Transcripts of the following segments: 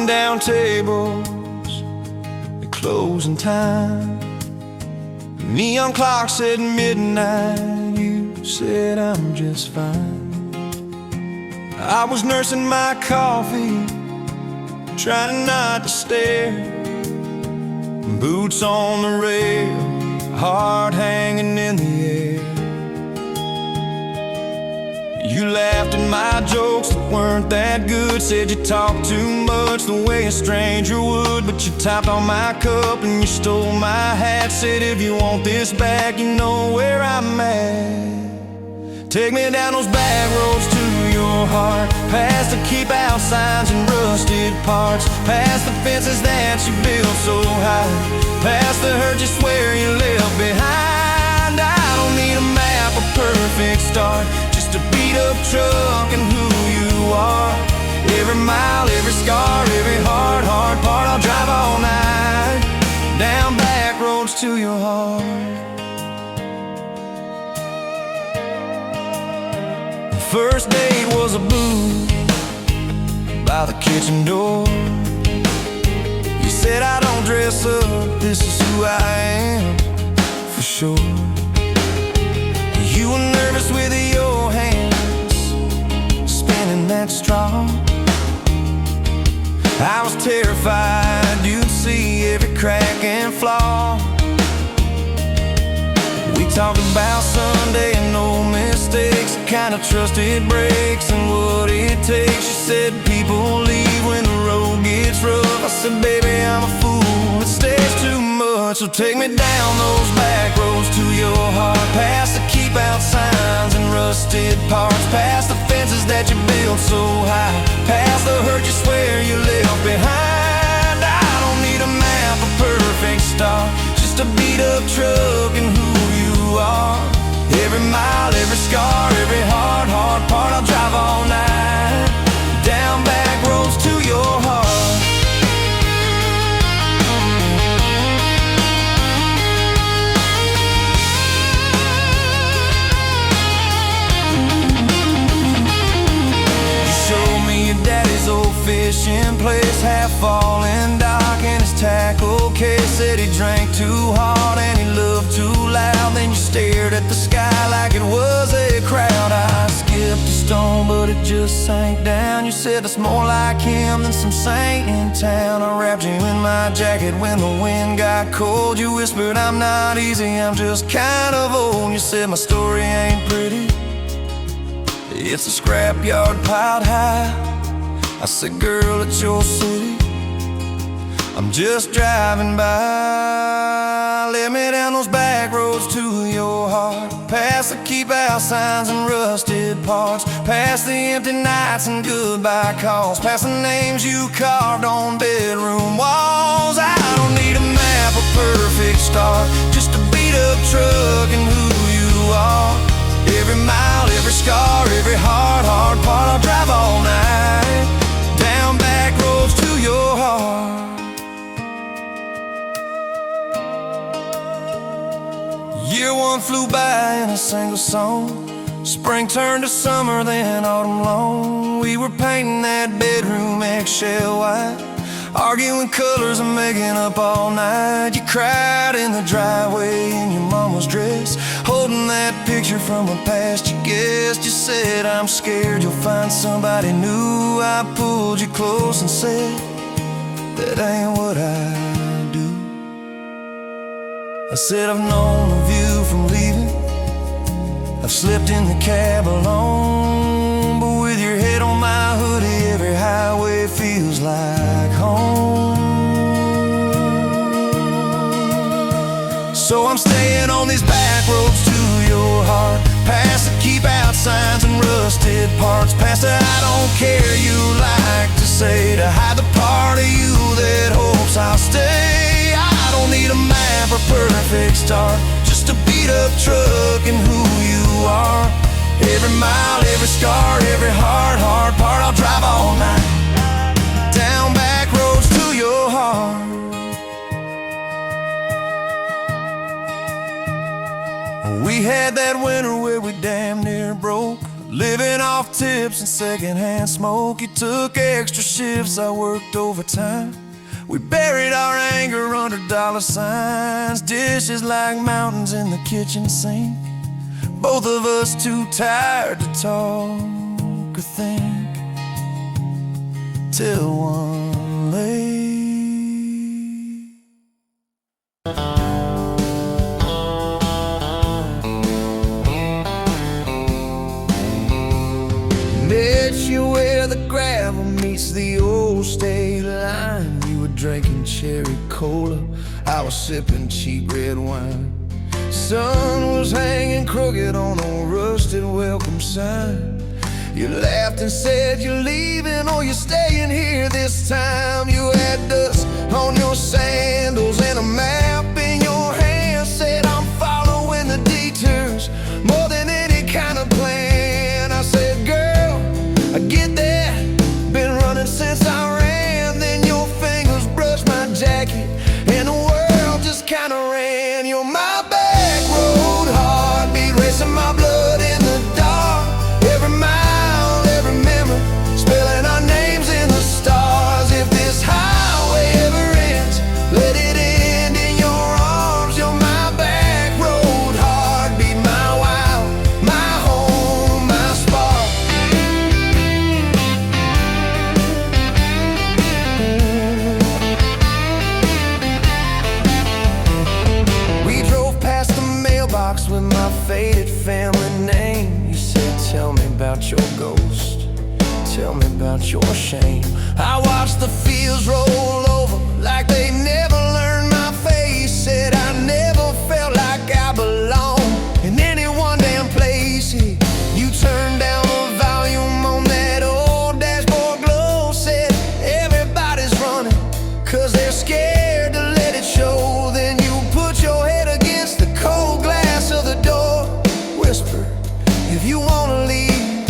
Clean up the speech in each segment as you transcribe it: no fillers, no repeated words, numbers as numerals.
Turning down tables at closing time. Neon clock said midnight. You said I'm just fine. I was nursing my coffee, trying not to stare. Boots on the rail, heart hanging in the air. You laughed at my jokes that weren't that good. Said you talked too much the way a stranger would. But you tapped on my cup and you stole my hat. Said if you want this back, you know where I'm at. Take me down those back roads to your heart, past the keep out signs and rusted parts, past the fences that you built so high, past the hurt you swear you left behind. I don't need a map, a perfect start, just a beat up truck and who you are. Every mile, every scar, every hard part, I'll drive all night down back roads to your heart. First date was a booth by the kitchen door. You said I don't dress up, this is who I am, for sure. You were nervous with your hands spinning that straw. I was terrified you'd see every crack and flaw. We talked about Sunday and no mistakes, the kind of trust it breaks and what it takes. You said people leave when the road gets rough. I said baby I'm a fool, it stays too much. So take me down those back roads to your heart, past the keep out signs and rusted parts, past the fences that you built so high, past the hurt you swear you left behind. I don't need a map, a perfect start, just a beat up truck and who you are. Every mile, every scar, every hard part, I'll drive all night down back roads to your heart. You showed me your daddy's old fishing place, half fallen dock and his tackle case. Said he drank too hard and he loved too loud. Then you stared at the sky like it was a crowd. I skipped a stone but it just sank down. You said that's more like him than some saint in town. I wrapped you in my jacket when the wind got cold. You whispered I'm not easy, I'm just kind of old. You said my story ain't pretty, it's a scrapyard piled high. I said girl, it's your city, I'm just driving by. Let me down those back roads to your heart, past the keep out signs and rusted parts, past the empty nights and goodbye calls, past the names you carved on bedroom walls. I don't need a map, a perfect start, just a beat up truck and who you are. Every mile, every scar, every hard part, I'll drive all night down back roads to your heart. Year one flew by in a single song. Spring turned to summer, then autumn long. We were painting that bedroom eggshell white, arguing colors and making up all night. You cried in the driveway in your mama's dress, holding that picture from a past you guessed. You said I'm scared you'll find somebody new. I pulled you close and said that ain't what I do. I said I've known of you from leaving, I've slept in the cab alone, but with your head on my hoodie, every highway feels like home. So I'm staying on these back roads to your heart, past the keep out signs and rusted parts, past the I don't care you like to say, to hide the part of you that hopes I'll stay. I don't need a map or perfect start, just a beat up truck and who you are. Every mile, every scar, every hard part, I'll drive all night down back roads to your heart. We had that winter where we damn near broke. Living off tips and secondhand smoke. You took extra shifts, I worked overtime. We buried our anger under dollar signs. Dishes like mountains in the kitchen sink. Both of us too tired to talk or think, till one late met you where the gravel meets the old state line. You were drinking cherry cola, I was sipping cheap red wine. Sun was hanging crooked on a rusted welcome sign. You laughed and said you're leaving or you're staying here this time. You had dust on your sandals and a map in your hand. Said I'm following the detours more than any kind of plan. I said, girl, I get that, been running since I ran. Then your fingers brushed my jacket and the world just kinda ran. You're my back road heartbeat, racing my blood in the dark. Every mile, every memory, spelling our names in the stars. If this highway ever ends, let it end in your arms. You're my back road heartbeat, my wow, my home, my spark. We drove past the mailbox with my faded family name. You said, tell me about your ghost, tell me about your shame. I watched the fields roll over like they never learned my face. Said I never felt like I belonged in any one damn place. You turned down the volume on that old dashboard glow. Said everybody's running 'cause they're scared to let it show. Then you put your head against the cold glass of the door. Whisper, if you wanna leave,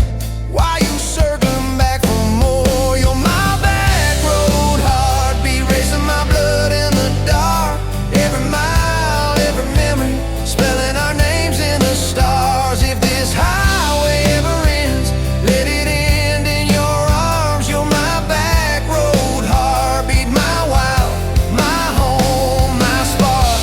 why you circling back for more? You're my back road heartbeat, racing my blood in the dark. Every mile, every memory, spelling our names in the stars. If this highway ever ends, let it end in your arms. You're my back road heartbeat, my wow, my home, my spark.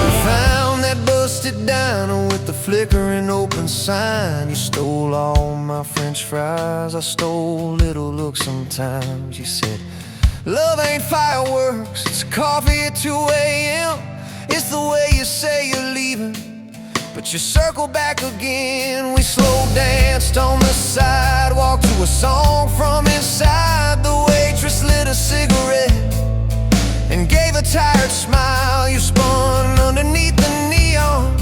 We found that busted diner with the flickering open sign. You stole all my French fries, I stole little looks sometimes. You said, love ain't fireworks, it's coffee at 2 a.m. It's the way you say you're leaving, but you circle back again. We slow danced on the sidewalk to a song from inside. The waitress lit a cigarette and gave a tired smile. You spun underneath the neon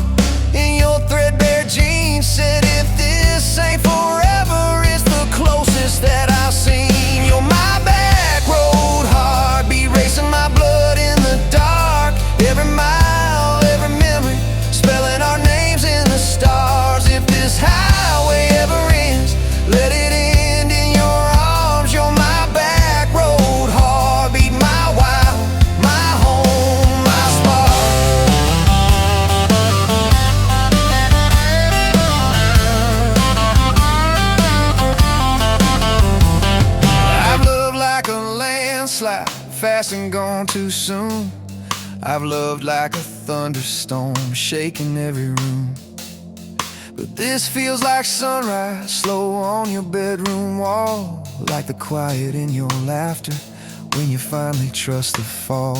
in your threadbare jeans. Said if this ain't forever, it's the closest that I've seen. You're my back road heartbeat, racing my blood in the dark. Every mile, every memory, spelling our names in the stars. If this highway ever ends, let it end in your arms. You're my back road heartbeat, my wow, my home, my spark. I've loved like a landslide, fast and gone too soon. I've loved like a thunderstorm, shaking every room. But this feels like sunrise, slow on your bedroom wall. Like the quiet in your laughter when you finally trust the fall.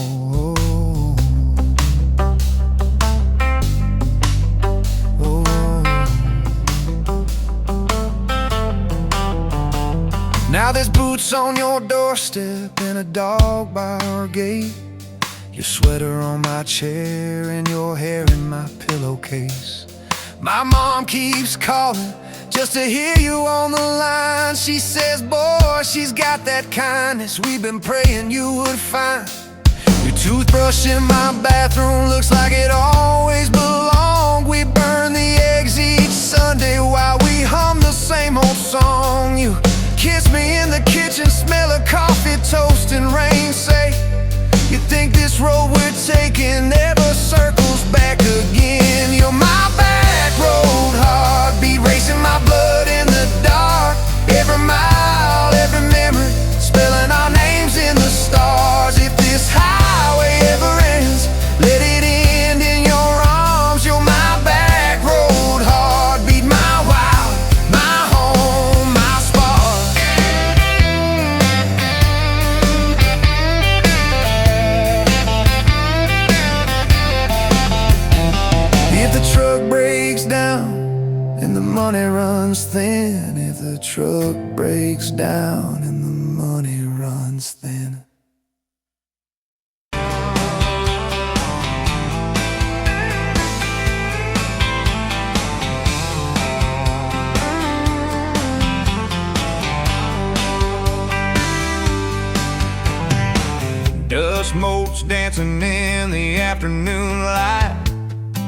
Now there's boots on your doorstep and a dog by our gate. Your sweater on my chair and your hair in my pillowcase. My mom keeps calling just to hear you on the line. She says, boy, she's got that kindness we've been praying you would find. Your toothbrush in my bathroom looks like it always belonged. We burn the eggs each Sunday while we hum the same old song. You kiss me in the kitchen, smell of coffee, toast, and rain. Say You think this road we're taking never circles back again. You're my back road heartbeat, racing my blood in the dark. Every mile, every memory, spelling our names in the stars. If this highway ever ends, let it end in your arms. You're my back road heartbeat, my wild, my home, my spark. If the truck breaks down and the money runs thin, if the truck breaks down and the money runs thin. Dust motes dancing in the afternoon light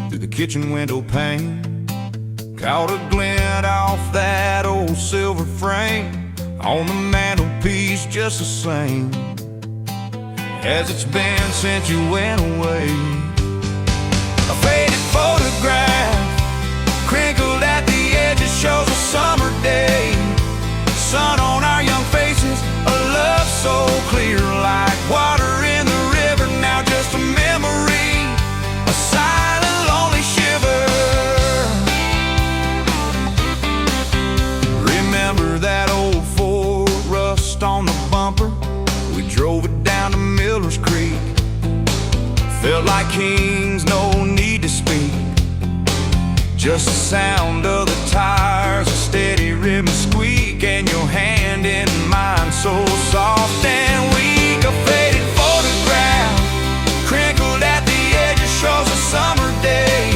through the kitchen window pane. Caught a glint off that old silver frame on the mantelpiece, just the same as it's been since you went away. A faded photograph crinkled at the edges shows a summer day. Sun on our young faces, a love so clear like water in the river. Now just a memory, a silent lonely shiver. Remember that old Ford, rust on the bumper? We drove it down to Miller's Creek. Felt like kings, no need to speak. Just the sound of the tires, a steady rhythm squeak, and your hand in mine so soft and weak. A faded photograph crinkled at the edges shows a summer day.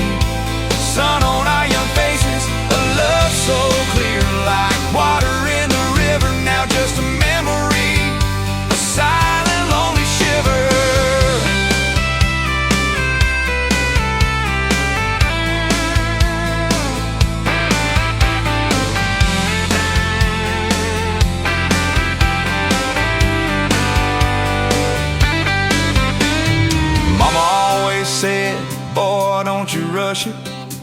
Sun on our young faces, a love so clear like water in the river. Now just a memory, a silent lonely shiver. Mama always said, boy, don't you rush it,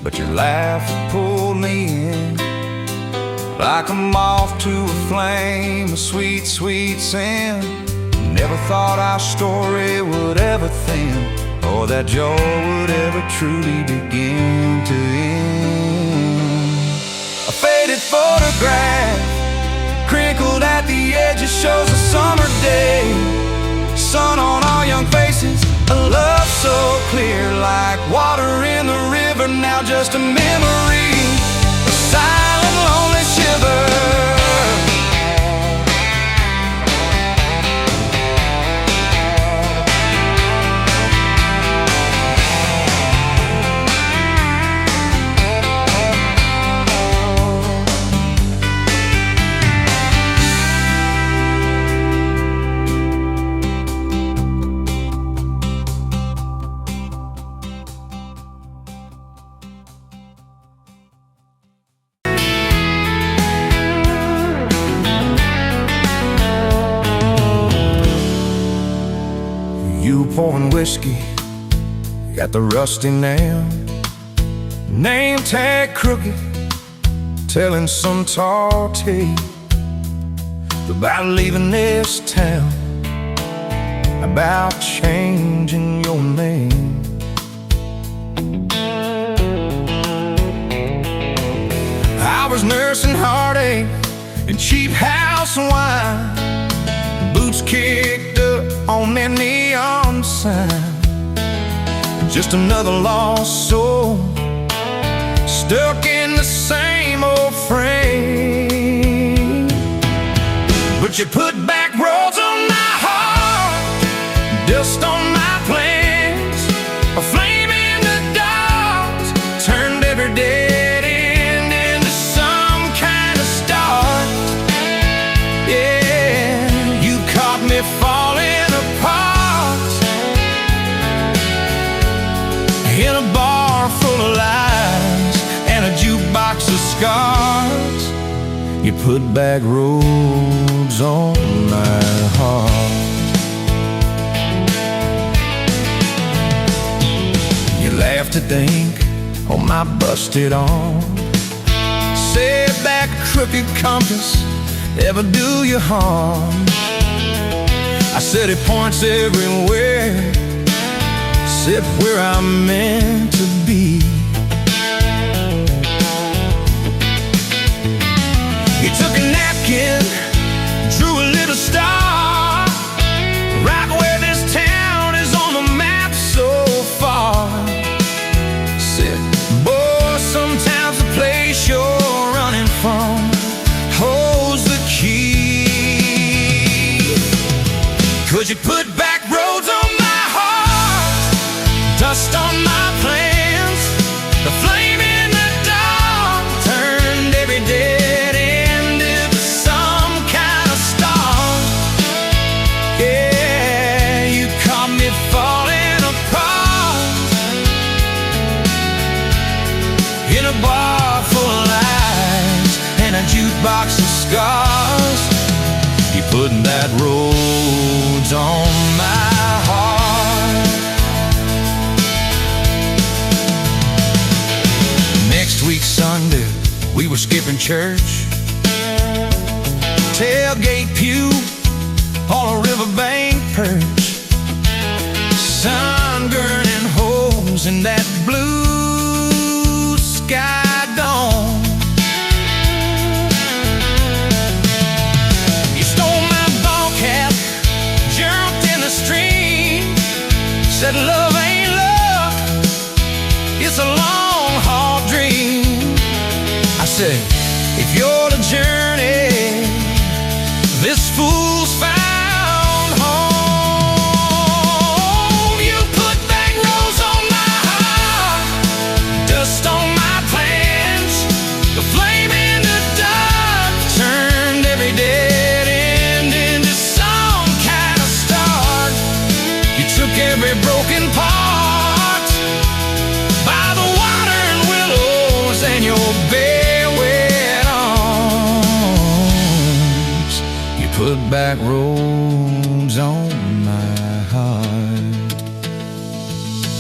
but your laugh pulled me in like a moth to a flame, a sweet, sweet sin. Never thought our story would ever thin, or that joy would ever truly begin to end. A faded photograph crinkled at the edges shows a summer day. Sun on our young faces, a love so clear like water in the river. Now just a memory, a silent lonely shiver. You pouring whiskey, got the rusty nail, name tag crooked, telling some tall tale about leaving this town, about changing your name. I was nursing heartache and cheap house wine, boots kicked up on that neon sign. Just another lost soul, stuck in the same old frame. But you put back roads on my heart, dust on my plans, a flame in the dark, turned every dead end into some kind of start. Yeah, you caught me falling apart in a bar full of lies and a jukebox of scars. You put back roads on my heart. rusted ink on my busted arm. Said back a crooked compass ever do you harm? I said it points everywhere, said where I'm meant to be. He took a napkin, drew a little star, right where this town is on the map so far. Said, boy, sometimes the place you're running from holds the key. Could you put back roads on my heart, dust on my plans? The flame in the dark turned every dead end into some kind of star. Yeah, you caught me falling apart in a bar full of lies and a jukebox of scars. You put that roads on my heart. Next week Sunday, we were skipping church, tailgate pew on a riverbank perch, sun burning holes in that blue sky dome. You stole my ball cap, jumped in the stream, said love ain't love, it's a long haul dream. I said, if you're the journey, this fool's found home. You put back roads on my heart, dust on my plans. The flame in the dark turned every dead end into some kind of start. You took every broken part by the water and willows and your bare wet arms. You put back roads on my heart.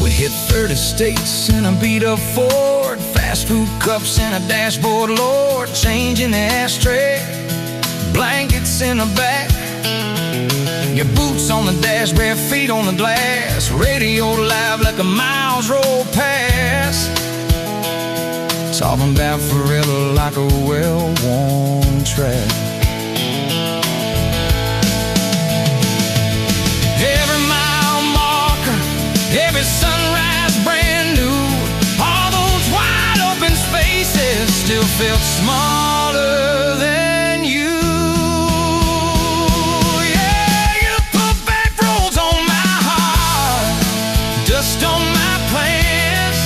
We hit 30 states in a beat-up Ford, fast food cups in a dashboard, Lord, change in the ashtray, blankets in the back, your boots on the dash, bare feet on the glass, radio live like a miles roll past, talking about forever like a well-worn track. Every mile marker, every sunrise brand new, all those wide open spaces still felt smaller than you. Yeah, you put back roads on my heart, dust on my plans.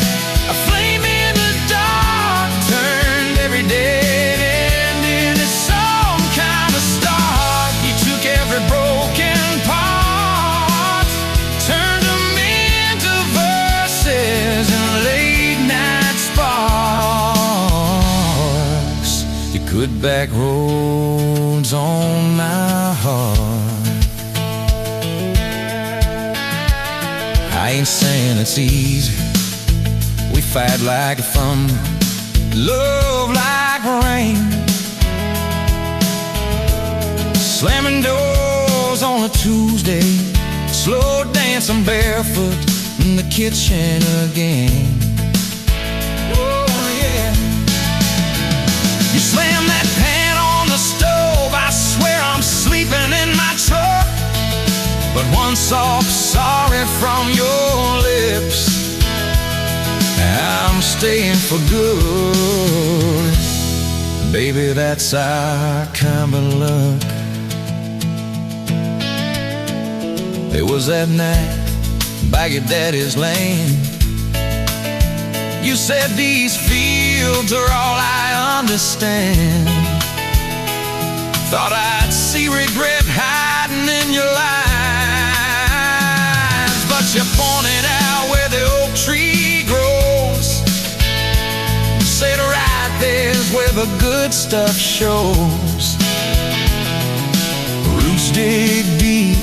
A flame in the dark turned every dead end into some kind of start. You took every broken part, turned them into verses and late night sparks. You put back roads on my heart. I ain't saying it's easy. We fight like a thunder, love like rain, slamming doors on a Tuesday, slow dancing barefoot in the kitchen again. Oh yeah. You slam that pan on the stove, I swear I'm sleeping in my truck. But one soft sorry from your lips, I'm staying for good. Baby, that's our kind of luck. It was that night by your daddy's land. You said these fields are all I understand. Thought I'd see regret hiding in your eyes, but you pointed out where the oak tree grows. Said right there's where the good stuff shows. Roots dig deep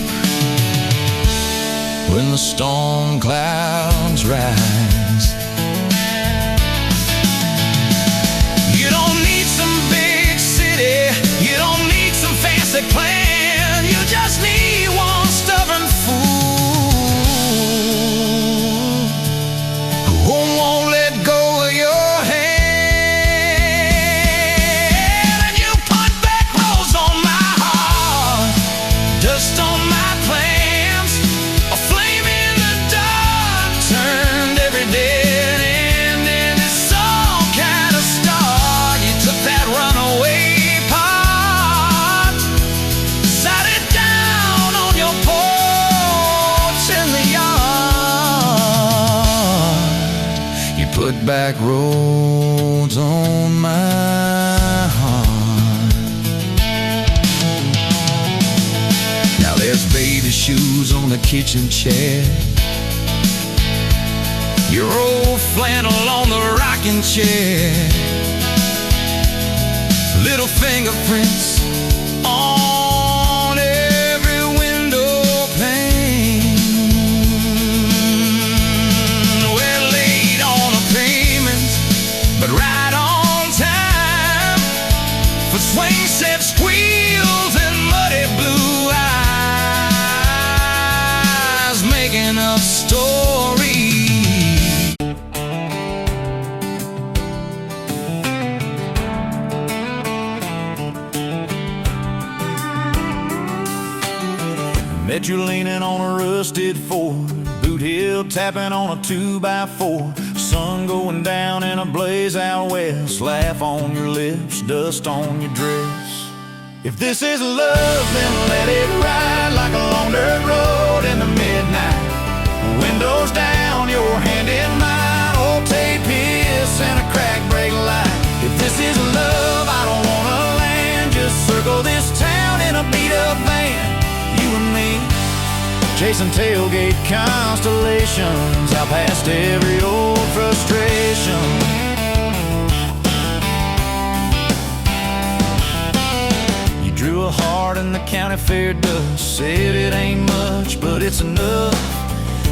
when the storm clouds rise. back roads on my heart. Now there's baby shoes on the kitchen chair, your old flannel on the rocking chair, little fingerprints on every window pane. We're late on a payment, but right on time for swing set squeals and muddy blue eyes, making up stories. Met you leaning on a rusted Ford, boot heel tapping on a 2x4, sun going down in a blaze out west, laugh on your lips, dust on your dress. If this is love, then let it ride like a long dirt road in the midnight. Windows down, your hand in mine, old tape hiss and a crack brake light. If this is love, I don't wanna land, just circle this town in a beat up van. You and me, chasing tailgate constellations, out past every old frustration. You drew a heart in the county fair dust, said it ain't much, but it's enough.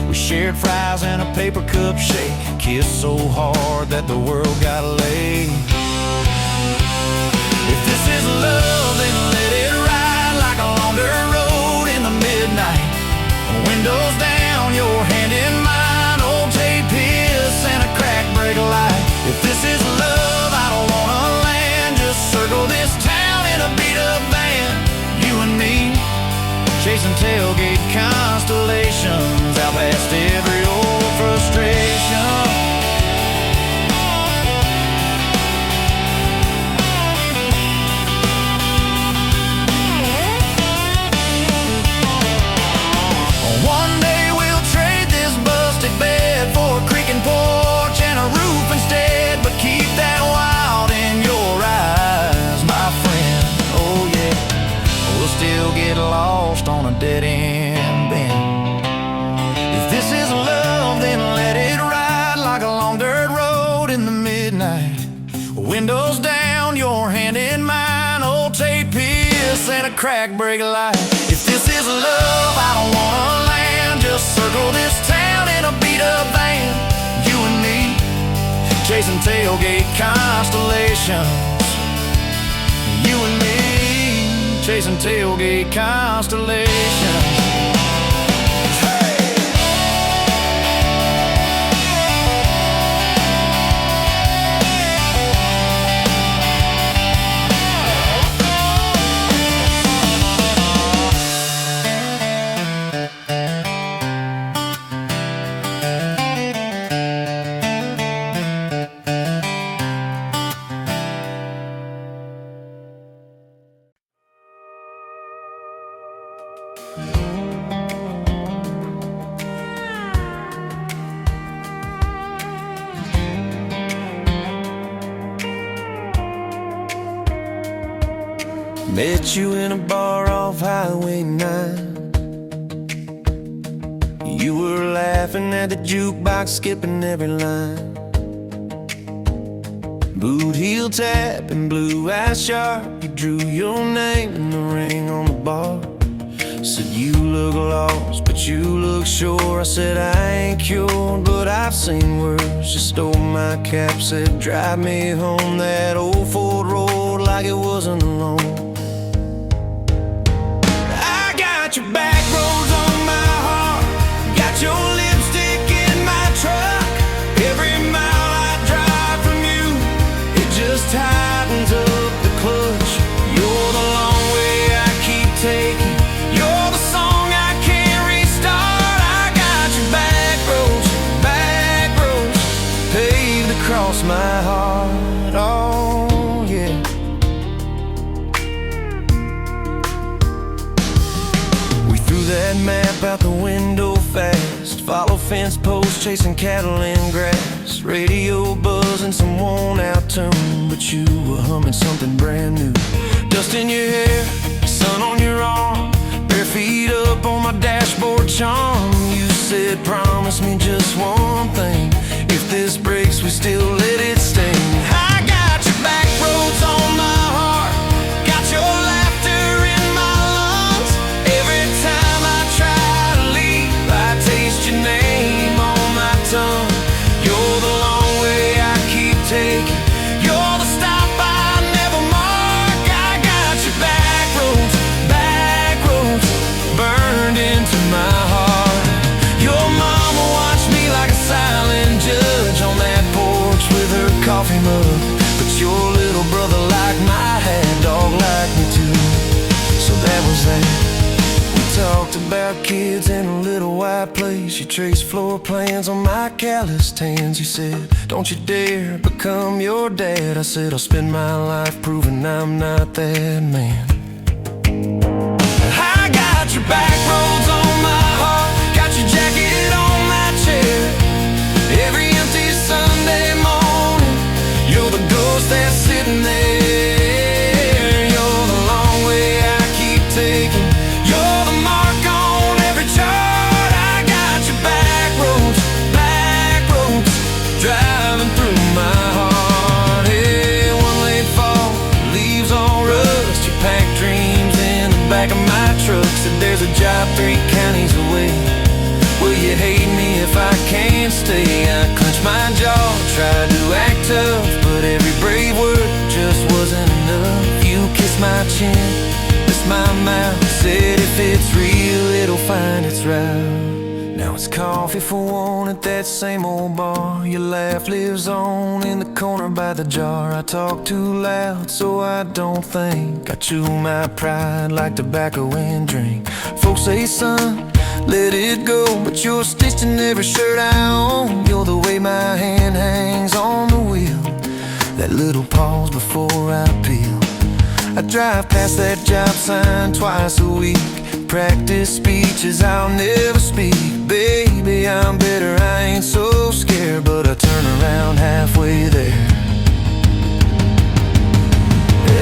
We shared fries and a paper cup shake, kissed so hard that the world got laid. If this is love, then let it ride like a long dirt road in the midnight. Windows down, your hand in mine, old tape hiss and a crack brake light. If this is love, I don't wanna land, just circle this town in a beat up van. You and me, chasing tailgate constellations, out past every old frustration. One day we'll trade this busted bed for a creaking porch and a roof instead, but keep that wild in your eyes, my friend. Oh yeah, we'll still get lost on a dead end bend. If this is love, then let it ride like a long dirt road in the midnight. Windows down, your hand in mine, old tape hiss and a crack brake light. If this is love, I don't wanna land, just circle this town in a beat up van. You and me, chasing tailgate constellations. You and me, chasing tailgate constellations. Met you in a bar off Highway 9. You were laughing at the jukebox, skipping every line. Boot heel tap and blue eyes sharp, you drew your name in the ring on the bar. Said you look lost, but you look sure. I said I ain't cured, but I've seen worse. You stole my cap, said drive me home that old Ford road like it wasn't alone. Your back roads on my heart, got your lipstick in my truck. Every mile I drive from you, it just tightens up the clutch. You're the long way I keep taking, you're the song I can't restart. I got your back roads paved across my heart. Oh yeah. That map out the window fast, Follow fence posts, chasing cattle in grass, radio buzzing some worn-out tune, but you were humming something brand new. Dust in your hair, sun on your arm, bare feet up on my dashboard charm. You said, promise me just one thing, if this breaks, we still let it sting. I got your back roads on my heart, got your laughter in my lungs. Every time I try to leave, I taste your name on my tongue. You're the long way I keep taking, you're the stop I never mark. I got your back roads burned into my heart. Your mama watched me like a silent judge on that porch with her coffee mug, but your little brother liked my hat, dog liked me too. So that was that. We talked about kids in a little white place. You traced floor plans on my calloused hands. You said, don't you dare become your dad. I said, I'll spend my life proving I'm not that man. I got your back roads on my heart, got your jacket on my chair. Every empty Sunday morning, you're the ghost that's sitting there. You're the long way I keep taking, you're the mark on every chart. I got your back roads driving through my heart. Hey, one late fall, leaves all rust, you pack dreams in the back of my truck. Said there's a job 3 counties away, will you hate me if I can't stay? I clenched my jaw, tried to act tough, but every brave word just wasn't enough. You kissed my chin, missed my mouth, said if it's real, it'll find its route. Now it's coffee for one at that same old bar. Your laugh lives on in the corner by the jar. I talk too loud so I don't think, I chew my pride like tobacco and drink. Folks say, son, let it go, but you're stitched in every shirt I own. You're the way my hand hangs on the wheel, that little pause before I peel. I drive past that job sign twice a week, practice speeches I'll never speak. Baby, I'm better, I ain't so scared, but I turn around halfway there.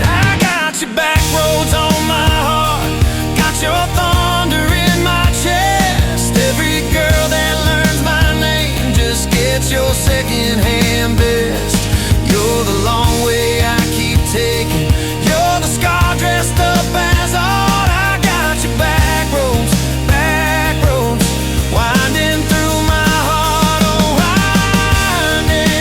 I got your back roads on my heart, got your thunder in my chest. Every girl that learns my name just gets your second-hand best. You're the long way I keep taking, you're the scar dressed up as art. I got your back roads winding through my heart, oh winding.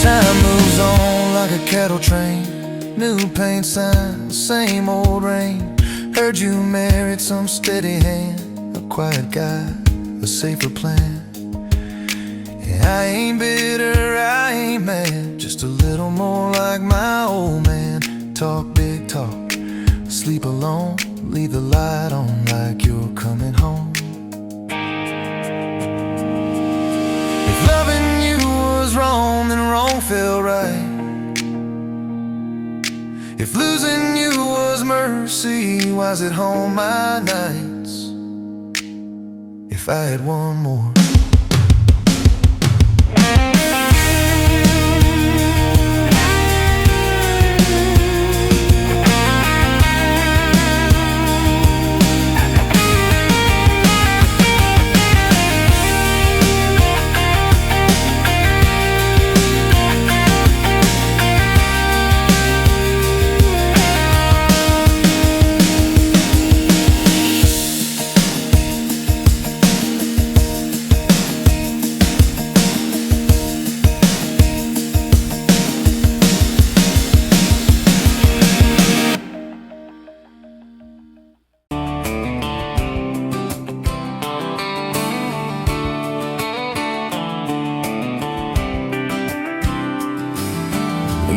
Time moves on like a cattle train, new paint sign, same old rain. Heard you married some steady hand, a quiet guy, a safer plan. I ain't bitter, I ain't mad, just a little more like my old man. Talk big talk, sleep alone, leave the light on like you're coming home. If loving you was wrong, then wrong felt right. If losing you was mercy, why's it home my nights? If I had one more.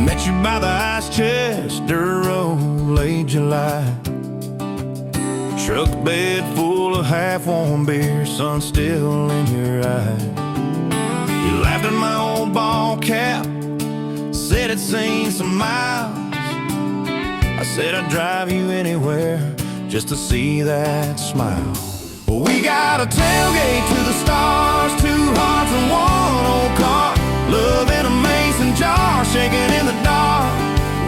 Met you by the ice chest, dirt road, late July. Truck bed full of half-warm beer, sun still in your eye. You laughed at my old ball cap, said said it's seen some miles. I said I'd drive you anywhere just to see that smile. We got a tailgate to the stars, 2 hearts and 1 old car. Love in a mason jar, shaking in the dark.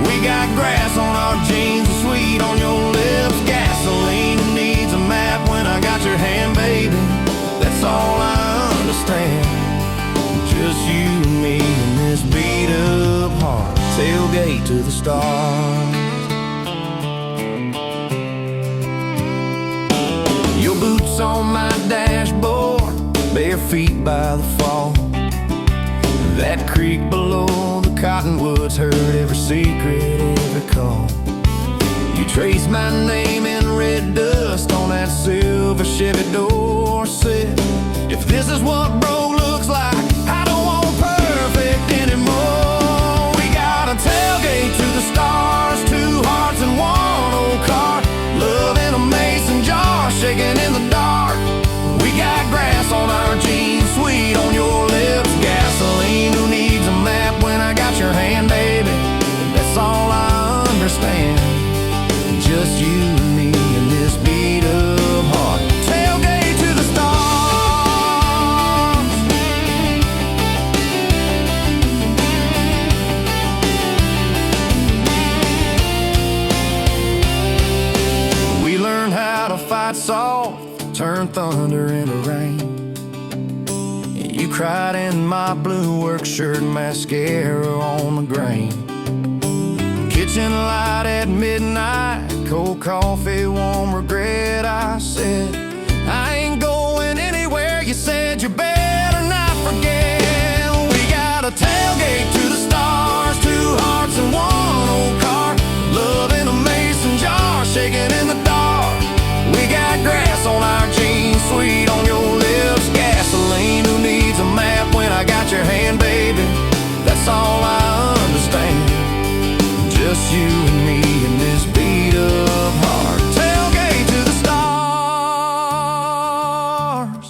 We got grass on our jeans and sweet on your lips. Gasoline needs a map when I got your hand, baby. That's all I understand. Just you and me and this beat up heart. Tailgate to the stars. Your boots on my dashboard, bare feet by the fall. That creek below the cottonwoods heard every secret, every call. You traced my name in red dust on that silver Chevy Dorset. If this is what bro looks like, I don't want perfect anymore. We got a tailgate to the stars, 2 hearts and 1 old car. Love in a mason jar, shaking in the dark. We got grass on our jeans, sweet on your lips. Gasoline, who needs a map when I got your hand, baby? That's all I understand. Just you and me and this beat up heart. Tailgate to the stars. We learned how to fight soft, turn thunder into rain. You cried in my blue work shirt, mascara on the grain. Kitchen light at midnight, cold coffee, warm regret. I said, I ain't going anywhere. You said you better not forget. We got a tailgate to the stars, 2 hearts and 1 old car. Love in a mason jar, shaking in the dark. We got grass on our jeans, sweet on your lips. Gasoline, who needs a map when I got your hand, baby? That's all I understand. Just you and me and this beat up heart. Tailgate to the stars.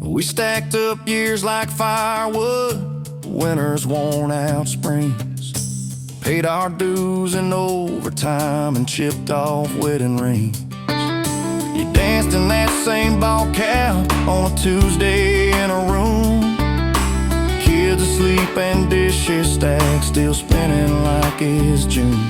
We stacked up years like firewood, winters worn out springs. Paid our dues in overtime and chipped off wedding rings. You danced in that same ball cap on a Tuesday in a room. Kids asleep and dishes stacked, still spinning like it's June.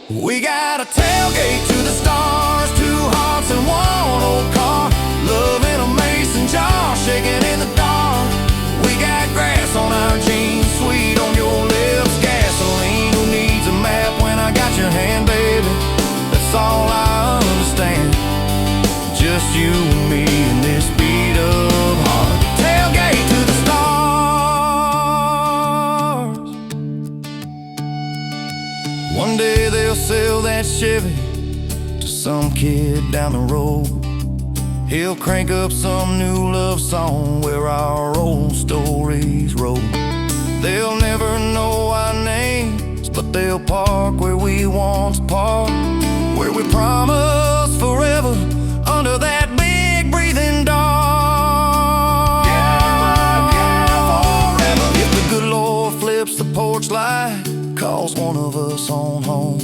We got a tailgate to the stars, 2 hearts and 1 old car. Love in a mason jar, shaking in the dark. We got grass on our jeans, sweet on your lips. Gasoline, who needs a map when I got your hand, baby? That's all I understand. Just you and me and this beat up heart. Tailgate to the stars. One day they'll sell that Chevy to some kid down the road. He'll crank up some new love song where our old stories roll. They'll never know our names, but they'll park where we once parked, where we promised forever under that big breathing dog. Yeah, forever. If the good Lord flips the porch light, calls one of us on home,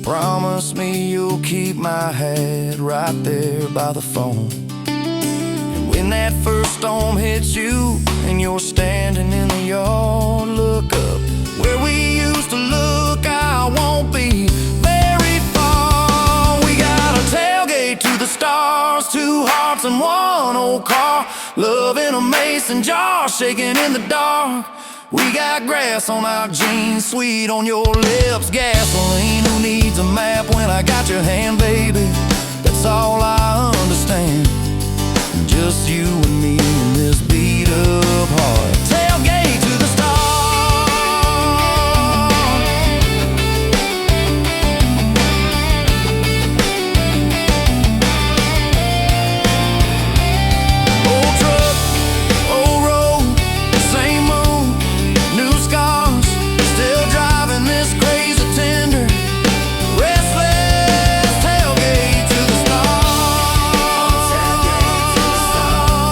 promise me you'll keep my hat right there by the phone. And when that first storm hits you and you're standing in the yard, look up where we used to look. I won't be very far. We got a tailgate to the stars, 2 hearts and 1 old car. Love in a mason jar, shaking in the dark. We got grass on our jeans, sweet on your lips. Gasoline, who needs a map when I got your hand, baby? That's all I understand. Just you and me in this beat up heart. Tailgate to the stars. Old truck, old road, same moon, new scars. Still driving this crazy tender, restless. Tailgate to the stars. Tailgate to the stars.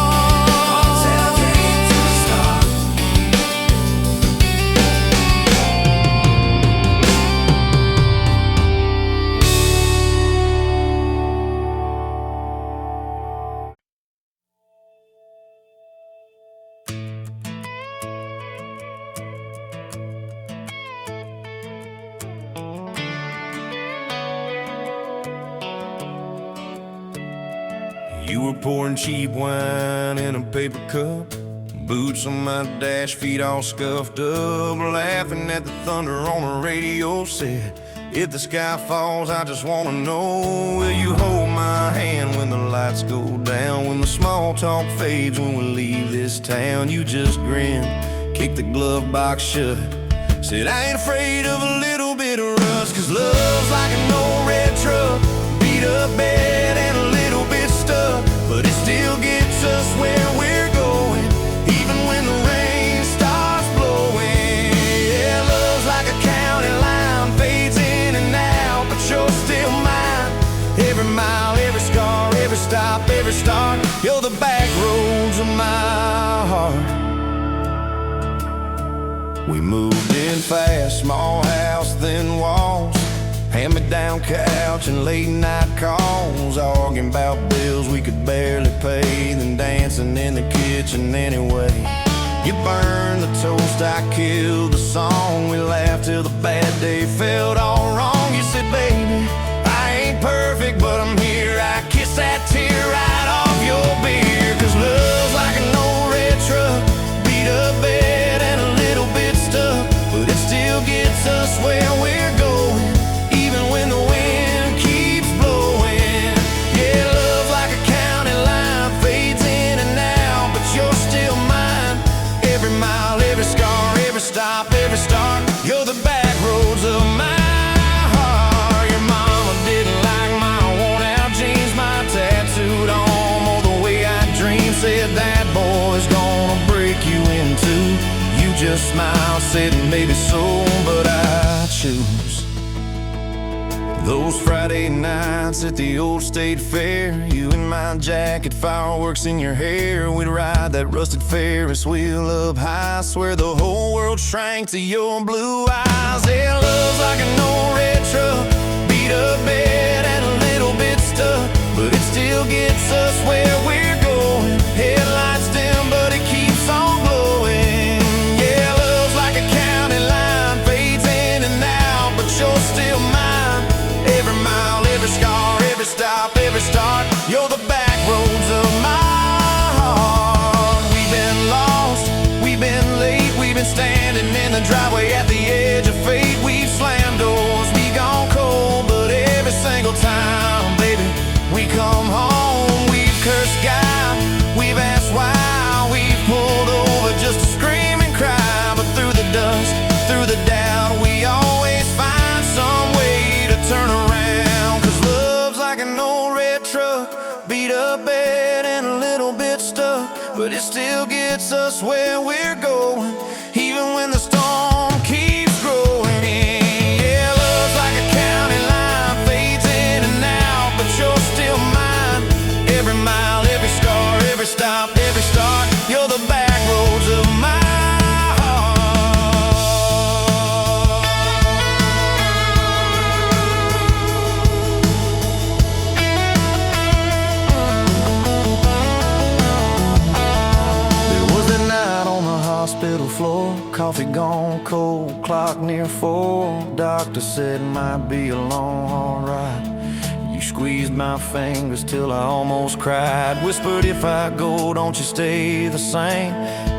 You were pouring cheap wine in a paper cup, boots on my dash, feet all scuffed up, laughing at the thunder on the radio. Said, if the sky falls, I just wanna know, will you hold my hand when the lights go down, when the small talk fades, when we leave this town? You just grinned, kicked the glove box shut, said, I ain't afraid of a little bit of rust, 'cause love's like an old red truck, beat up bed and a little bit stuck, but it still gets us where we're going, even when the rain starts blowing. Yeah, love's like a county line, fades in and out, but you're still mine. Every mile, every scar, every stop, every start, you're the back roads of my heart. We moved in fast, small house, thin walls, hand-me-down couch and late-night calls, arguing about bills we could barely pay, then dancing in the kitchen anyway. You burned the toast, I killed the song, we laughed till the bad day felt all wrong. You said, baby, I ain't perfect, but I'm here. I kiss that tear right off your beer, 'cause love's like an old red truck, beat up bed and a little bit stuck, but it still gets us where we're going, even when the wind keeps blowing. Yeah, love's like a county line, fades in and out, but you're still mine. Every mile, every scar, every stop, every start, you're the back roads of my heart. Your mama didn't like my worn-out jeans, my tattooed arm, or the way I dream. Said that boy's gonna break you in two. You just smiled, said maybe so, but I choose those Friday nights at the old state fair. You in my jacket, fireworks in your hair, we'd ride that rusted Ferris wheel up high. Swear the whole world shrank to your blue eyes. Yeah, love's like an old red truck, beat up bed and a little bit stuck, but it still gets us where we're going. Headlights dim, but it keeps on glowing. Yeah, love's like a county line, fades in and out, but you're still mine. Every mile, every scar, every stop, every start, you're the back roads of my heart. We've been lost, we've been late, we've been standing in the driveway at the edge of fate. We've slammed doors, we gone cold, but every single time, baby, we come home. We've cursed God, we've asked why, we've pulled over just to scream and cry, but through the dust, through the doubt, we always find some way to turn around. 'Cause love's like an old red truck, beat up bed and a little bit stuck, but it still gets us where we're going, even when the storm keeps growing. Yeah, love's like a county line, fades in and out, but you're still mine. Every mile, every scar, every stop, every start, you're the back roads of my hospital floor, coffee gone cold, clock near 4. Doctor said might be a long, hard ride. You squeezed my fingers till I almost cried. Whispered, if I go, don't you stay the same.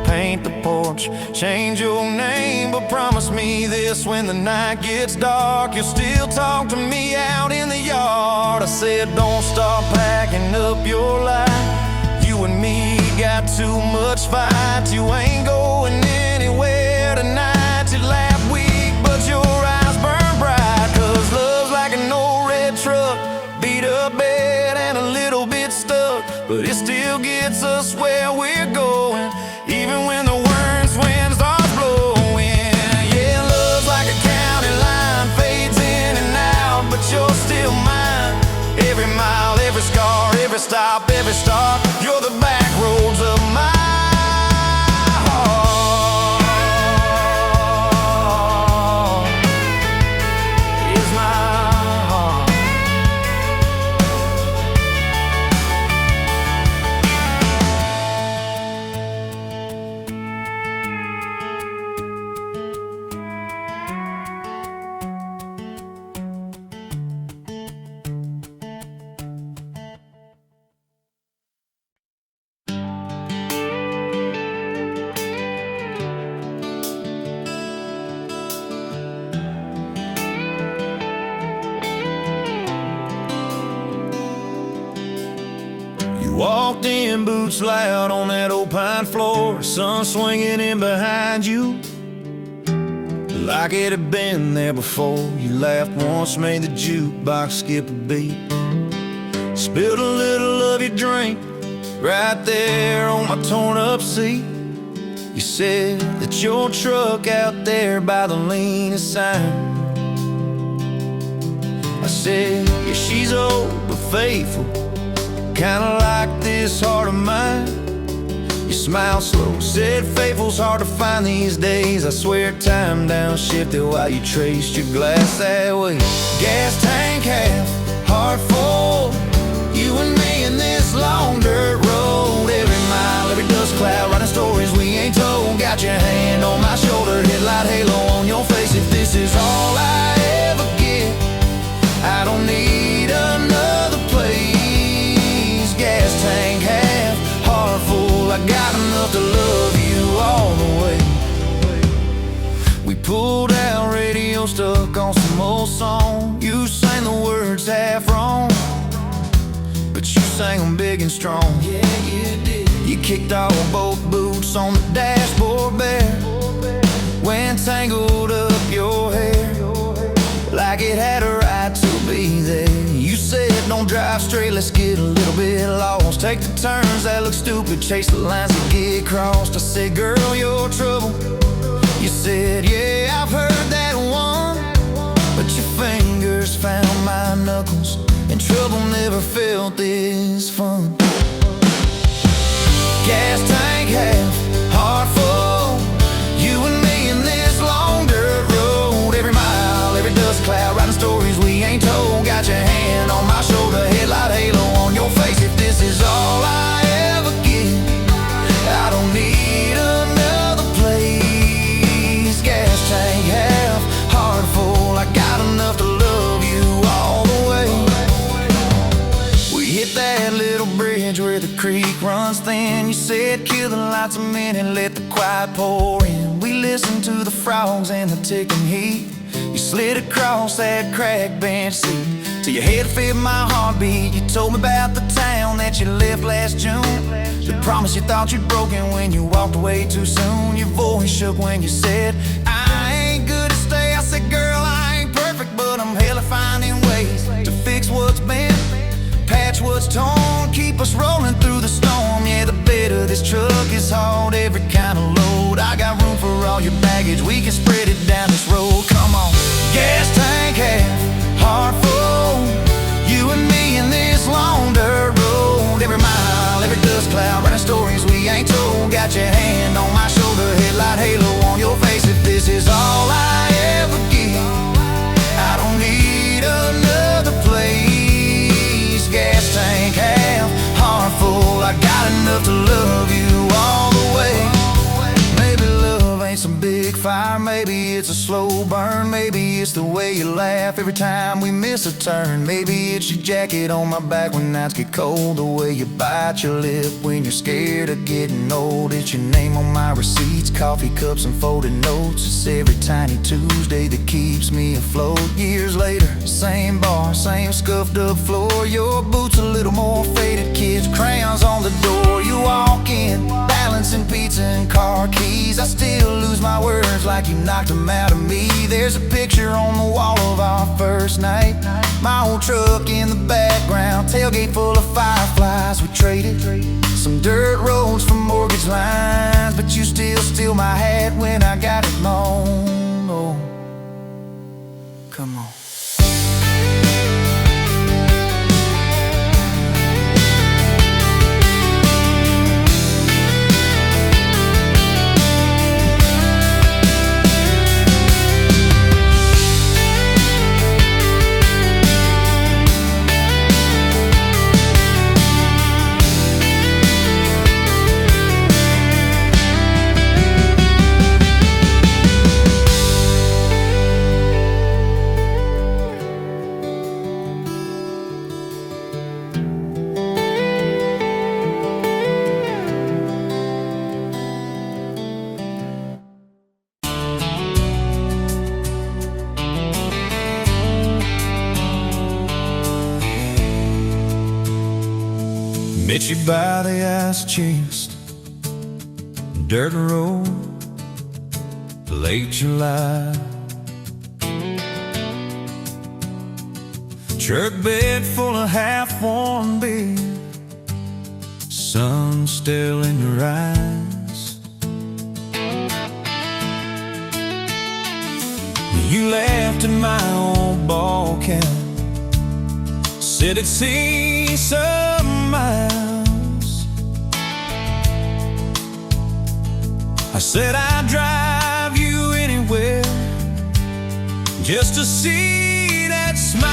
Paint the porch, change your name, but promise me this, when the night gets dark, you'll still talk to me out in the yard. I said, don't stop packing up your life. You and me got too much fight. You ain't going anywhere tonight. You laugh weak, but your eyes burn bright. 'Cause love's like an old red truck, beat up bed and a little bit stuck, but it still gets us where we're going, even when the worst wind starts blowing. Yeah, love's like a county line, fades in and out, but you're still mine. Every mile, every scar, every stop, every start, you're the back roads of my You walked in, boots loud on that old pine floor, sun swinging in behind you like it had been there before. You laughed once, made the jukebox skip a beat, spilled a little of your drink right there on my torn up seat. You said that your truck out there by the leanest sign. I said, yeah, she's old but faithful, kinda like this heart of mine. You smiled slow, said faithful's hard to find these days. I swear time downshifted while you traced your glass that way. Gas tank half, heart full, you and me in this long dirt road. Every mile, every dust cloud, writing stories we ain't told. Got your hand on my shoulder, headlight halo on your face. If this is all I ever get, I don't need another place. Gas tank half, heart full, I got enough to love you all the way. We pulled out, radio stuck on some old song. You sang the words half wrong, but you sang them big and strong. Yeah, you did. You kicked off both boots on the dashboard bare, when tangled up your hair like it had a right to be there. You said don't drive straight, let's get a little bit lost. Take the turns that look stupid, chase the lines that get crossed. I said, girl, you're trouble. You said, yeah, I've heard that one, but your fingers found my knuckles, and trouble never felt this fun. Gas tank half, heart full, you and me in this long dirt road. Every mile, every dust cloud, writing stories we ain't told. Got your hand on my shoulder, headlight halo on your face. If this is all I ever get, I don't need another place. Gas tank half, heart full, I got enough to love you all the way. We hit that little bridge where the creek runs thin. You said kill the lights a minute, let the quiet pour in. We listened to the frogs and the ticking heat. You slid across that cracked bench seat till your head fit my heartbeat. You told me about the town that you left last June, the promise you thought you'd broken when you walked away too soon. Your voice shook when you said, I ain't good to stay. I said, girl, I ain't perfect, but I'm hella finding ways to fix what's bent, patch what's torn, keep us rolling through the storm. Yeah, the bed of this truck is hauled every kind of load. I got room for all your baggage, we can spread it down this road. Come on. Gas tank half, heart full, you and me in this long dirt road. Every mile, every dust cloud, writing stories we ain't told. Got your hand on my shoulder, headlight halo on your face. If this is all I ever get, I don't need another place. Gas tank half, heart full, I got enough to love you all the way. Maybe love ain't some big fire, maybe it's a slow burn. Maybe it's the way you laugh every time we miss a turn. Maybe it's your jacket on my back when nights get cold, the way you bite your lip when you're scared of getting old. It's your name on my receipts, coffee cups and folded notes. It's every tiny Tuesday that keeps me afloat. Years later, same bar, same scuffed up floor. Your boots a little more faded, kids, crayons on the door. You walk in, balancing pizza and car keys. I still lose my words like you knocked them out of me. There's a picture on the wall of our first night, my old truck in the background, tailgate full of fireflies. We traded some dirt roads for mortgage lines, but you still steal my hat when I got it mown. Oh, come on. Met you by the ice chest, dirt road, late July. Church bed full of half-warm beer, sun still in your eyes. You laughed at my old ball cap, said it'd see some miles. I said I'd drive you anywhere just to see that smile.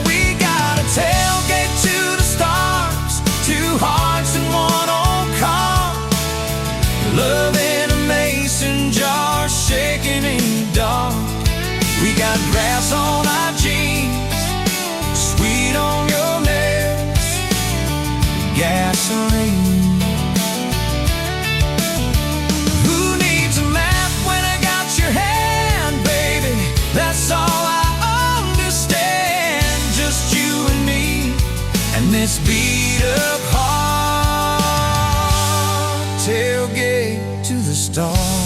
We got a tailgate to the stars, two hearts in one old car, love in a mason jar, shaking in the dark. We got grass on our jeans, sweet on your lips, gasoline. Who needs a map when I got your hand, baby? That's all I understand. Just you and me, and this beat up heart, tailgate to the stars.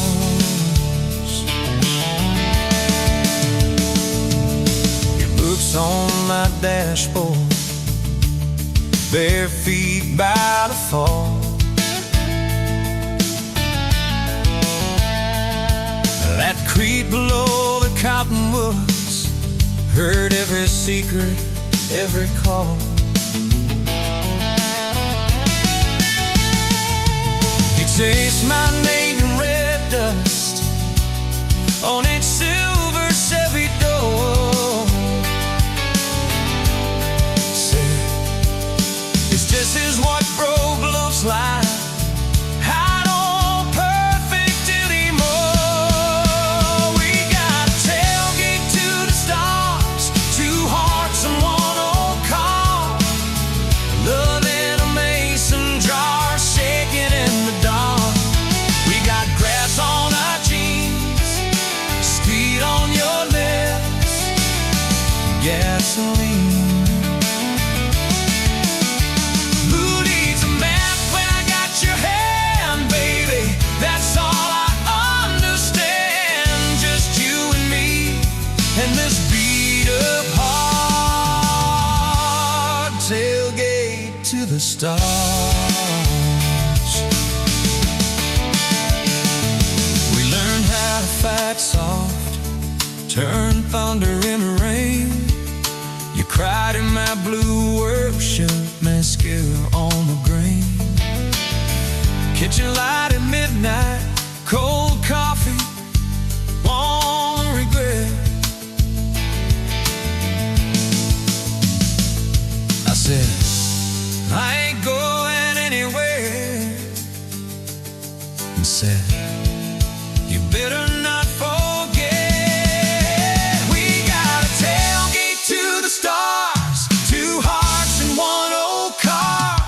On my dashboard, bare feet by the fall. That creek below the cottonwoods, heard every secret, every call. You chased my name in red dust on its silver Chevy door. This is what broke looks like. I don't perfect anymore. We got a tailgate to the stars, two hearts in one old car, love in a mason jar, shaking in the dark. We got grass on our jeans, speed on your lips, gasoline. That's all I understand. Just you and me, and this beat up heart, tailgate to the stars. We learned how to fight soft, turn thunder into rain. You cried in my blue work shirt, mascara on the grain. Kitchen light at midnight, cold coffee, won't regret. I said, I ain't going anywhere. And said, you better not forget. We got a tailgate to the stars, two hearts in one old car,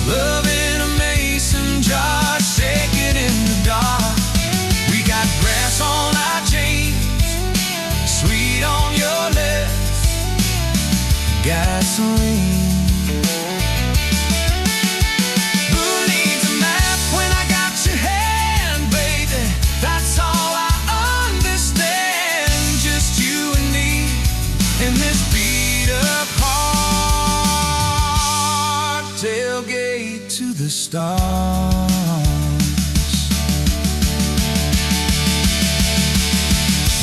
love in a mason jar, shaking in the dark. We got grass on our jeans, sweet on your lips, gasoline. Who needs a map when I got your hand, baby? That's all I understand. Just you and me in this beat up heart, tailgate to the stars.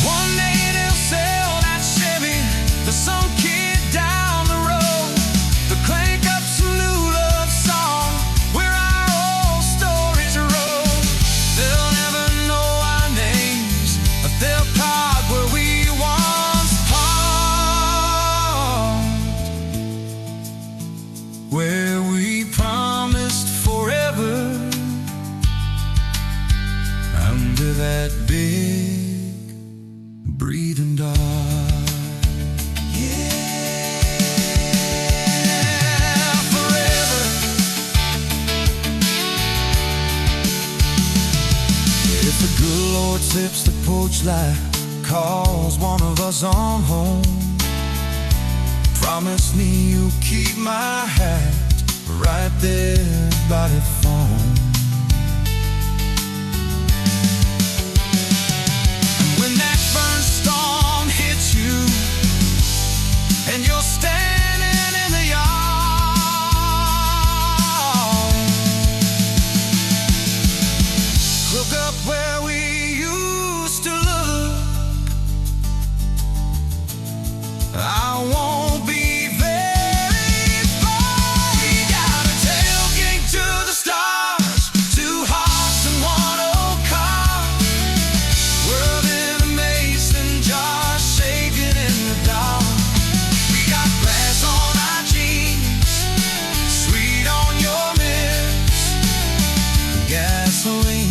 One day they'll sell that Chevy to some kid down the road to crank up some new love song where our old stories roll. They'll never know our names, but they'll park where we once parked, where we promised forever under that big breathing dog. Yeah, forever. If the good Lord sips the porch light, calls one of us on home, Promise me you'll keep my hat right there by the phone. And when that burn storm hits you and you're standing in the yard, look up where we used to look. I won't be very far. We got a tailgate to the stars, 2 hearts and 1 old car. World in a mason jar, shaking in the dark. We got grass on our jeans, sweet on your lips, gasoline.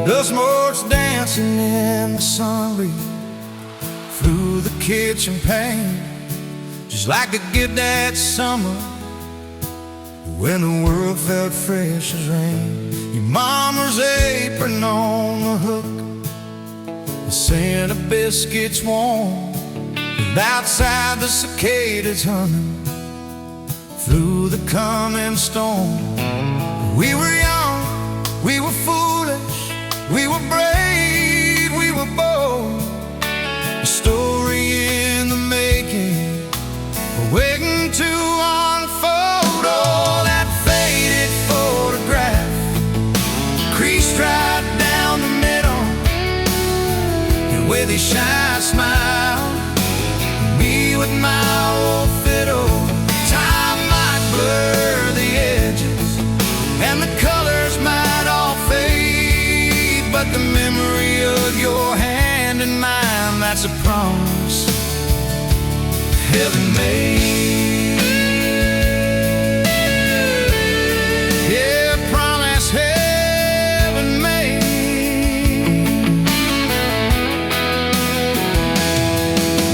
The smoke's dancing in the sunbeam through the kitchen pane, just like the gift that summer when the world felt fresh as rain. Your mama's apron on the hook, the scent of biscuits warm, and outside the cicadas humming through the coming storm. We were young, we were foolish, we were brave, we were bold. A story in the making, waiting to unfold. Oh, that faded photograph, creased right down the middle, and with a shy smile, me with my old fiddle. Time might blur the edges, and the colors might all fade, but the memory of your hand in mine, that's a promise heaven made. Yeah, promise heaven made.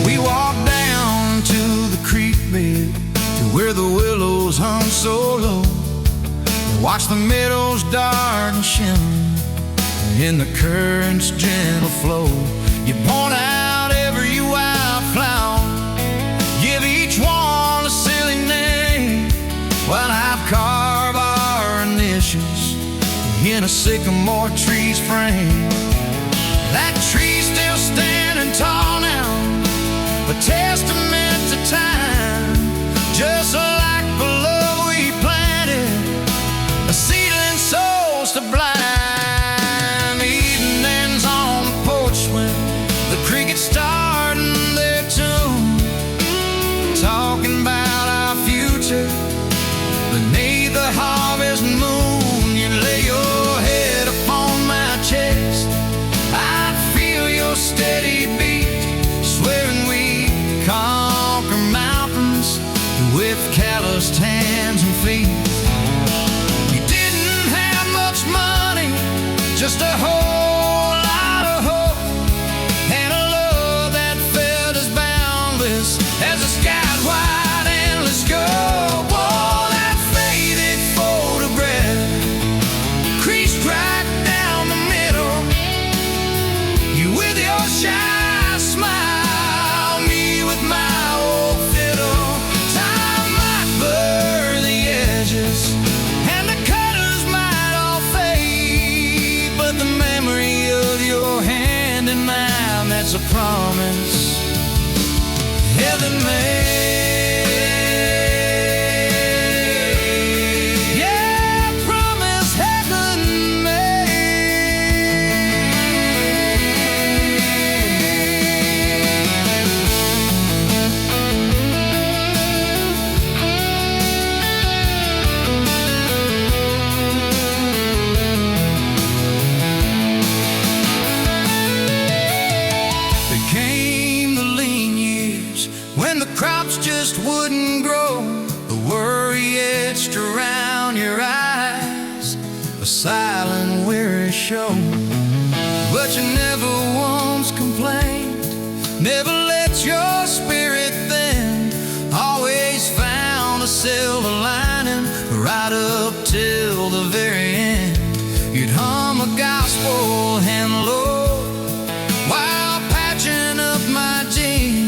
We walked down to the creek bed, to where the willows hung so low, and watched the meadows darken shimmer in the current's gentle flow. You point out every wildflower, give each one a silly name, while I've carved our initials in a sycamore tree's frame. That tree's still standing tall now, a testament to time, just like the love we planted, a seedling souls to blind. Starting their tune, talking about our future beneath the harvest moon. You lay your head upon my chest, I feel your steady beat, swearing we conquer mountains with promise heaven made. Crops just wouldn't grow, the worry etched around your eyes, a silent weary show. But you never once complained, never let your spirit thin, always found a silver lining right up till the very end. You'd hum a gospel hymn low while patching up my jeans.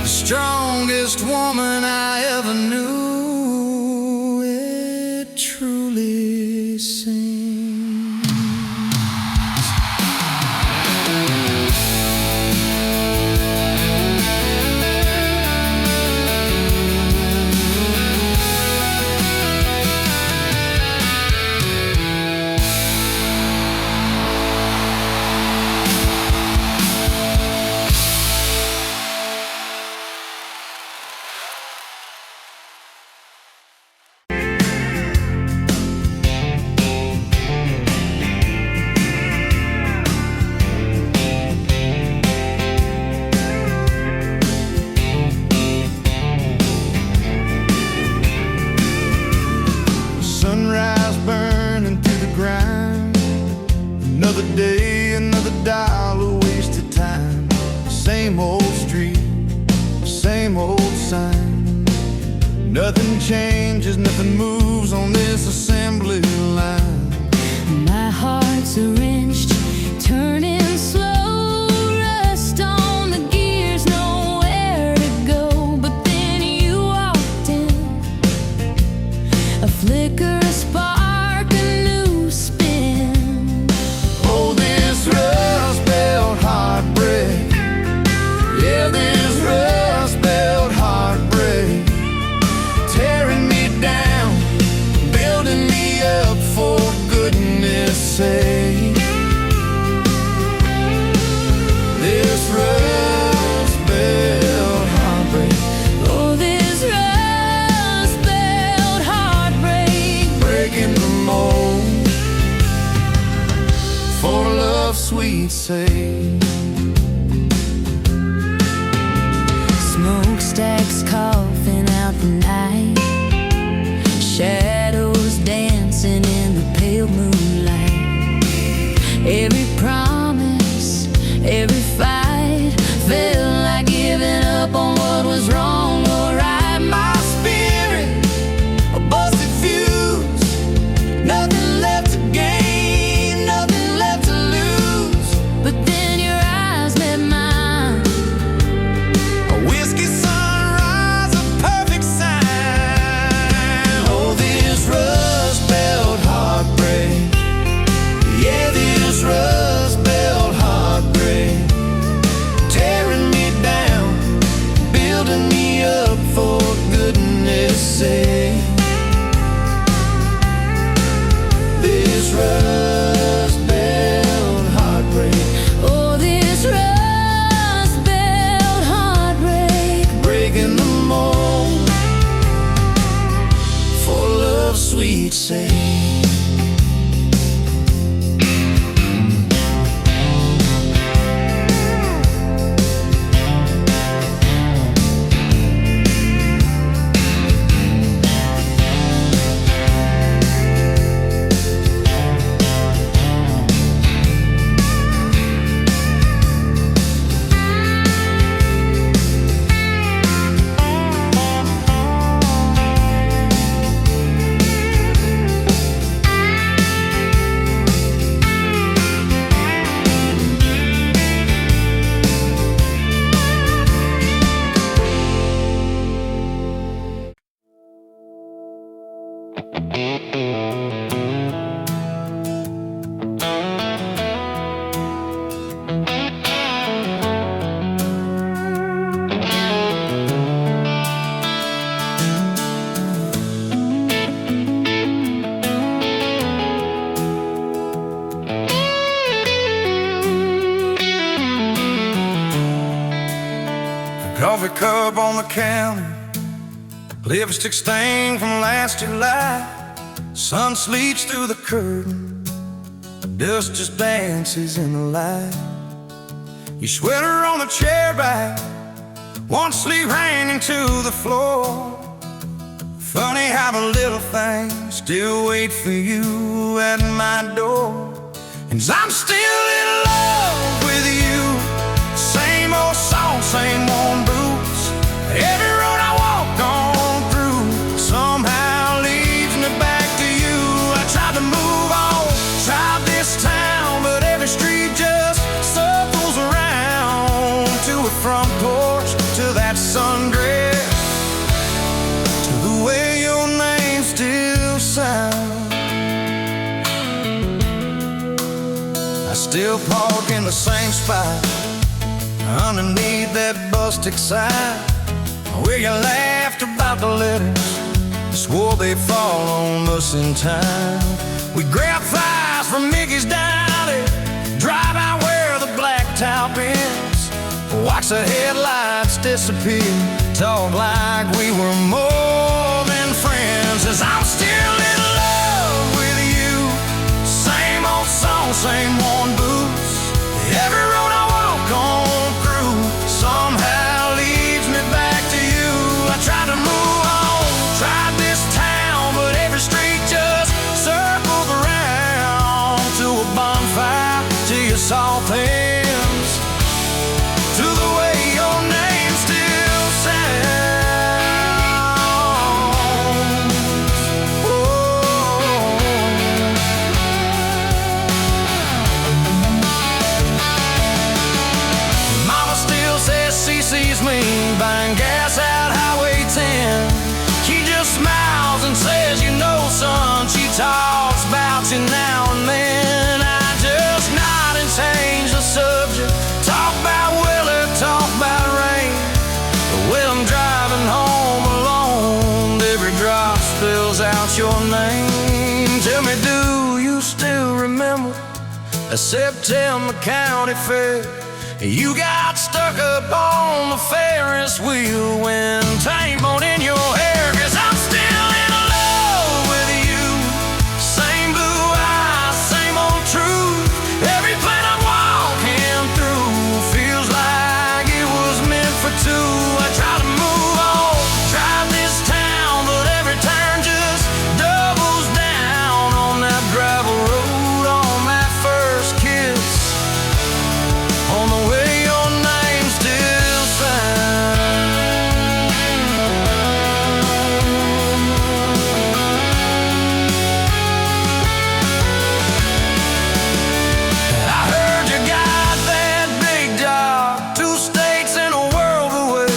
Strongest woman I ever knew, it truly sings. Sunrise burning through the grind, another day, another dollar wasted time. Same old street, same old sign. Nothing changes, nothing moves on this assembly line. My heart's a wrenched, turning slow, rust on the gears, nowhere to go. But then you walked in, a flicker, a spark, a new spin. Oh, this rust belt heartbreak, yeah, this rust belt heartbreak, tearing me down, building me up, for goodness sake. This rust belt heartbreak, Oh, this rust belt heartbreak, breaking the mold, for love's sweet sake. smokestacks coughing out the night, shadows dancing in the pale moonlight. Every promise, every fight felt like giving up on what was wrong or right. My spirit, a busted fuse, nothing left to gain, nothing left to lose. But then your eyes met mine, A whiskey sunrise, a perfect sign. Oh, this rust belt heartbreak, yeah, this rust belt heartbreak, tearing me down, building me up, for goodness sake. This rust belt heartbreak, oh, this rust belt heartbreak, breaking the mold, for love's sweet sake. up on the counter, lipstick stain from last July. Sun sleeps through the curtain, dust just dances in the light. Your sweater on the chair back, one sleeve hanging to the floor. Funny how the little things still wait for you at my door. And I'm still in love with you. Same old song, same worn boots. Every road I walk on through somehow leads me back to you. I tried to move on, tried this town, but every street just circles around. To a front porch, to that sundress, to the way your name still sounds. I still park in the same spot, underneath that busted sign, where you laughed about the letters, swore they'd fall on us in time. We grab fries from Mickey's Deli, drive out where the blacktop ends, watch the headlights disappear, talk like we were more than friends. As I'm still in love with you, same old song, same worn boots. Every road I walk on through somehow leads me back to you. I tried to move on, tried this town, but every street just circles around. To a bonfire, to your soft hands, to the way your name still sounds. Oh. Mama still says she sees me buying gas out Highway 10. She just smiles and says, you know, son, she talks about you now and then. I just nod and change the subject, talk about weather, talk about rain. But when I'm driving home alone, every drop spills out your name. Tell me, do you still remember a September county fair? You got stuck up on the Ferris wheel when time bone in your hair. 'Cause I'm still in love with you. Same blue eyes, same old truth. Every plane I'm walking through feels like it was meant for two. I try to move on, drive this town, but every turn just doubles down on that gravel road, on that first kiss, on the way your name still sounds. I heard you got that big job, 2 states and a world away.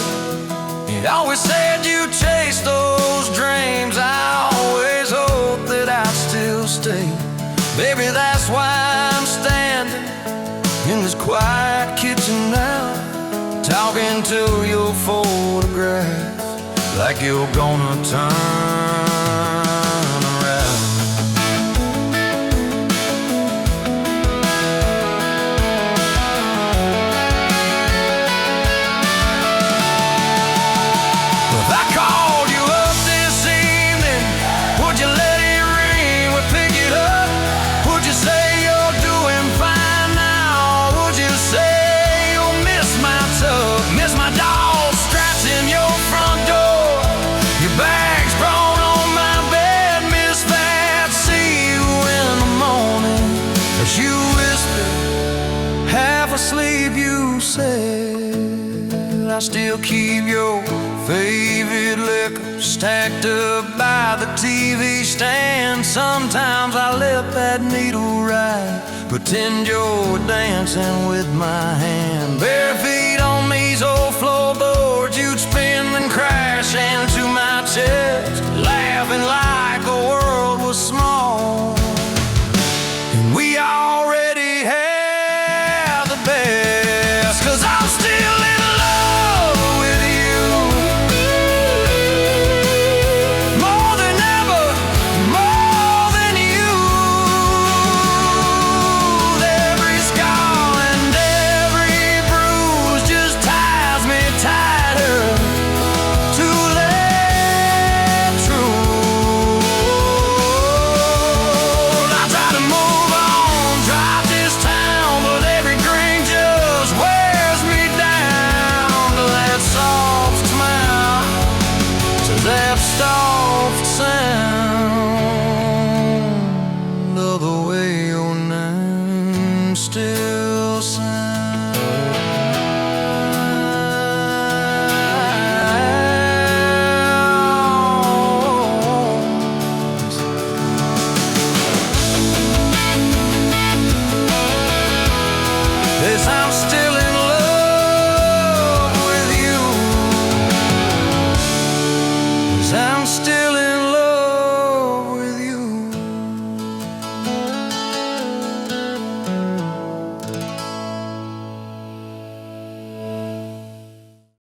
You always said you chased those dreams. I always hoped that I'd still stay. Baby, that's why I'm standing in this quiet kitchen now, talking to your photograph like you're gonna turn around. If I called you up this evening, would you let it ring? Would pick it up? Would you say you're doing fine now? Would you say you'll miss my tub, miss my dog scratching your front door, your bags brought on my bed, miss that? See you in the morning as you whisper, half asleep, you said. I still keep your favorite liquor stacked up by the TV stand. Sometimes I let that needle ride, pretend you're dancing with my hand. Bare feet on these old floorboards, you'd spin and crash into my chest, laughing like